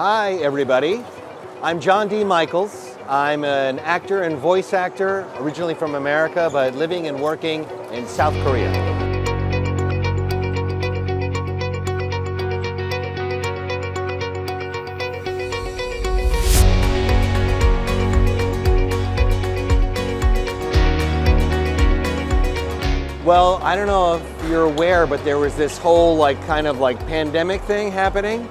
Hi, everybody. I'm John D. Michaels. I'm an actor and voice actor, originally from America, but living and working in South Korea. Well, I don't know if you're aware, but there was this whole kind of pandemic thing happening.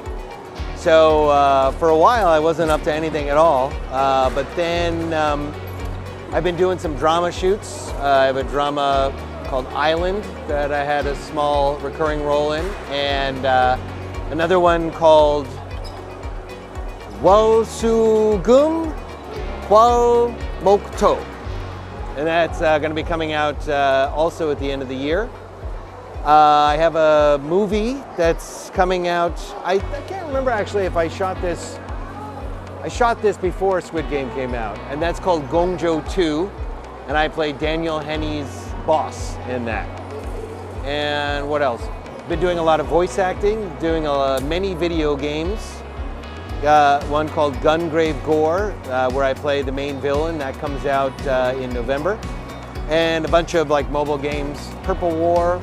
So for a while I wasn't up to anything at all, but then I've been doing some drama shoots. I have a drama called Island that I had a small recurring role in, and another one called Walsugum Kwal Mokto. And that's going to be coming out also at the end of the year. I have a movie that's coming out. I can't remember actually if I shot this. I shot this before Squid Game came out, and that's called Gongjo 2, and I played Daniel Henney's boss in that. And what else? Been doing a lot of voice acting, doing many video games. One called Gungrave Gore, where I play the main villain. That comes out in November. And a bunch of mobile games, Purple War,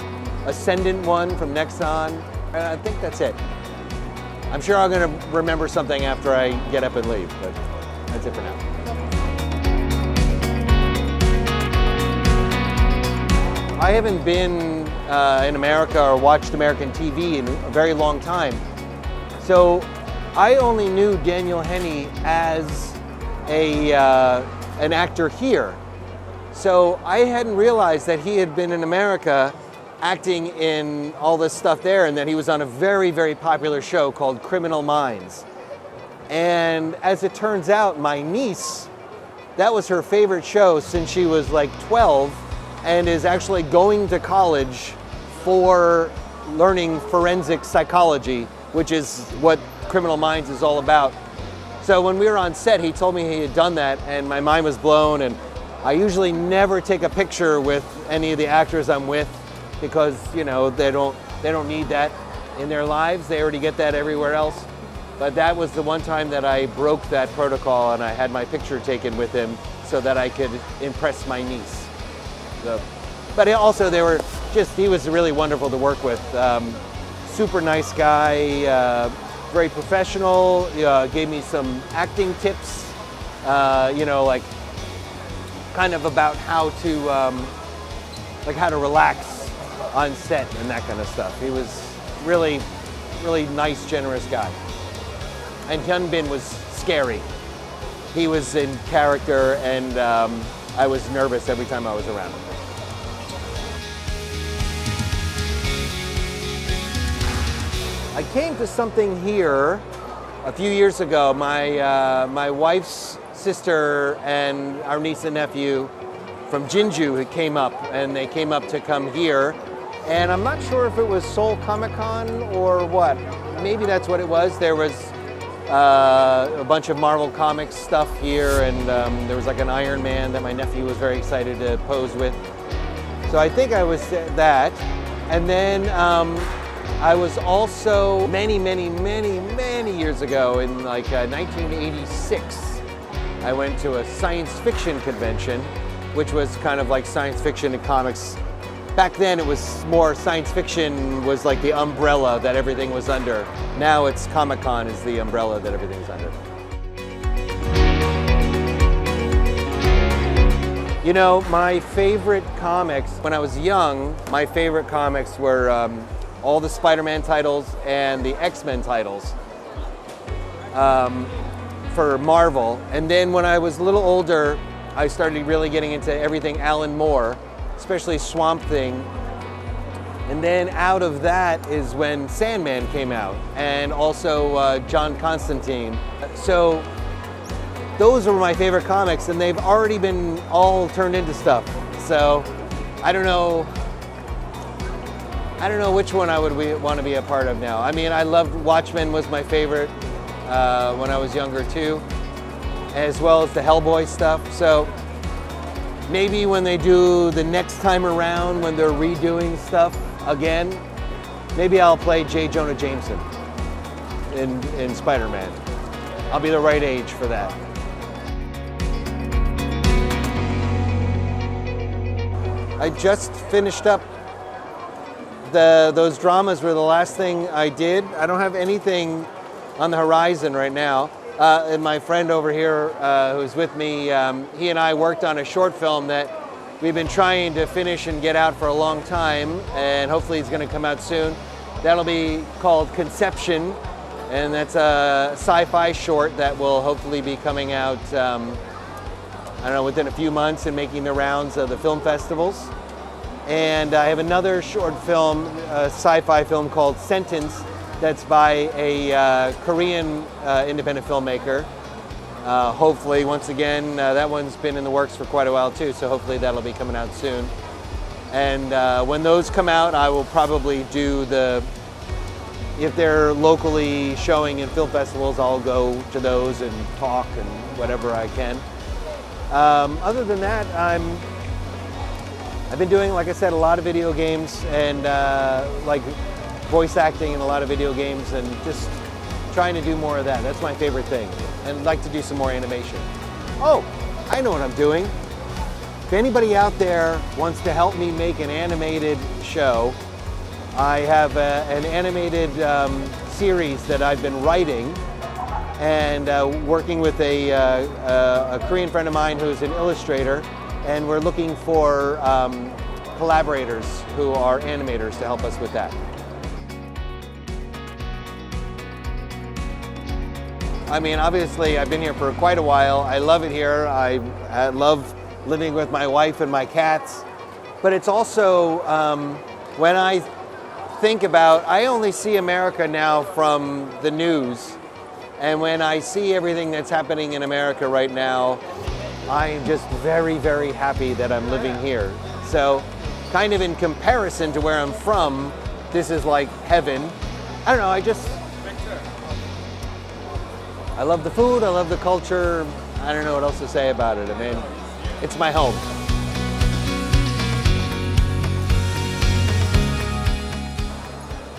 Ascendant one from Nexon. I think that's it. I'm sure I'm going to remember something after I get up and leave, but that's it for now. I haven't been in America or watched American TV in a very long time. So I only knew Daniel Henney as an actor here. So I hadn't realized that he had been in America acting in all this stuff there, and that he was on a very, very popular show called Criminal Minds. And as it turns out, my niece, that was her favorite show since she was 12, and is actually going to college for learning forensic psychology, which is what Criminal Minds is all about. So when we were on set, he told me he had done that, and my mind was blown. And I usually never take a picture with any of the actors I'm with, because they don't need that in their lives. They already get that everywhere else. But that was the one time that I broke that protocol, and I had my picture taken with him so that I could impress my niece. So, but also he was really wonderful to work with. Super nice guy, very professional, gave me some acting tips, kind of about how to relax on set and that kind of stuff. He was really, really nice, generous guy. And Hyunbin was scary. He was in character, and I was nervous every time I was around him. I came to something here a few years ago. My wife's sister and our niece and nephew from Jinju came up, and they came up to come here. And I'm not sure if it was Seoul POPCON or what. Maybe that's what it was. There was a bunch of Marvel Comics stuff here, and there was an Iron Man that my nephew was very excited to pose with. So I think I was that. And then I was also many years ago in 1986. I went to a science fiction convention, which was kind of like science fiction and comics. Back then it was more science fiction was the umbrella that everything was under. Now it's Comic-Con is the umbrella that everything's under. My favorite comics, when I was young, my favorite comics were all the Spider-Man titles and the X-Men titles for Marvel. And then when I was a little older, I started really getting into everything Alan Moore, especially Swamp Thing. And then out of that is when Sandman came out, and also John Constantine. So those were my favorite comics, and they've already been all turned into stuff. So I don't know which one I would want to be a part of now. I mean, I loved Watchmen was my favorite when I was younger too, as well as the Hellboy stuff. So maybe when they do the next time around, when they're redoing stuff again, maybe I'll play J. Jonah Jameson in Spider-Man. I'll be the right age for that. I just finished up those dramas were the last thing I did. I don't have anything on the horizon right now. And my friend over here who's with me, he and I worked on a short film that we've been trying to finish and get out for a long time, and hopefully it's going to come out soon. That'll be called Conception, and that's a sci-fi short that will hopefully be coming out, I don't know, within a few months and making the rounds of the film festivals. And I have another short film, a sci-fi film called Sentence, that's by a Korean independent filmmaker. Hopefully, once again, that one's been in the works for quite a while too, so hopefully that'll be coming out soon. And when those come out, I will probably do if they're locally showing in film festivals, I'll go to those and talk and whatever I can. Other than that, I've been doing, like I said, a lot of video games and like voice acting in a lot of video games, and just trying to do more of that. That's my favorite thing. And I'd like to do some more animation. Oh, I know what I'm doing. If anybody out there wants to help me make an animated show, I have an animated series that I've been writing and working with a Korean friend of mine who's an illustrator, and we're looking for collaborators who are animators to help us with that. I mean, obviously, I've been here for quite a while. I love it here. I love living with my wife and my cats. But it's also, when I think about, I only see America now from the news. And when I see everything that's happening in America right now, I am just very, very happy that I'm living here. So, kind of in comparison to where I'm from, this is like heaven. I don't know, I love the food, I love the culture. I don't know what else to say about it. I mean, it's my home.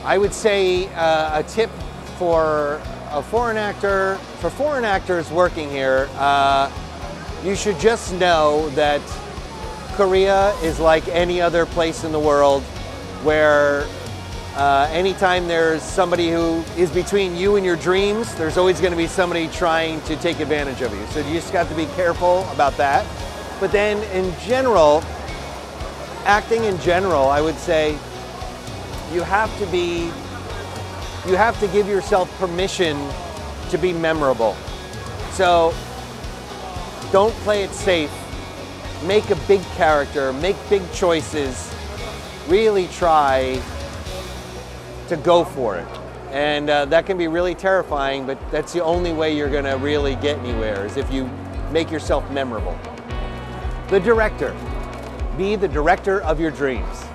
I would say a tip for a foreign actor, for foreign actors working here, you should just know that Korea is like any other place in the world where anytime there's somebody who is between you and your dreams, there's always going to be somebody trying to take advantage of you. So you just got to be careful about that. But then in general, acting in general, I would say you have to give yourself permission to be memorable. So don't play it safe. Make a big character, make big choices, really try to go for it. And that can be really terrifying, but that's the only way you're gonna really get anywhere, is if you make yourself memorable. The director. Be the director of your dreams.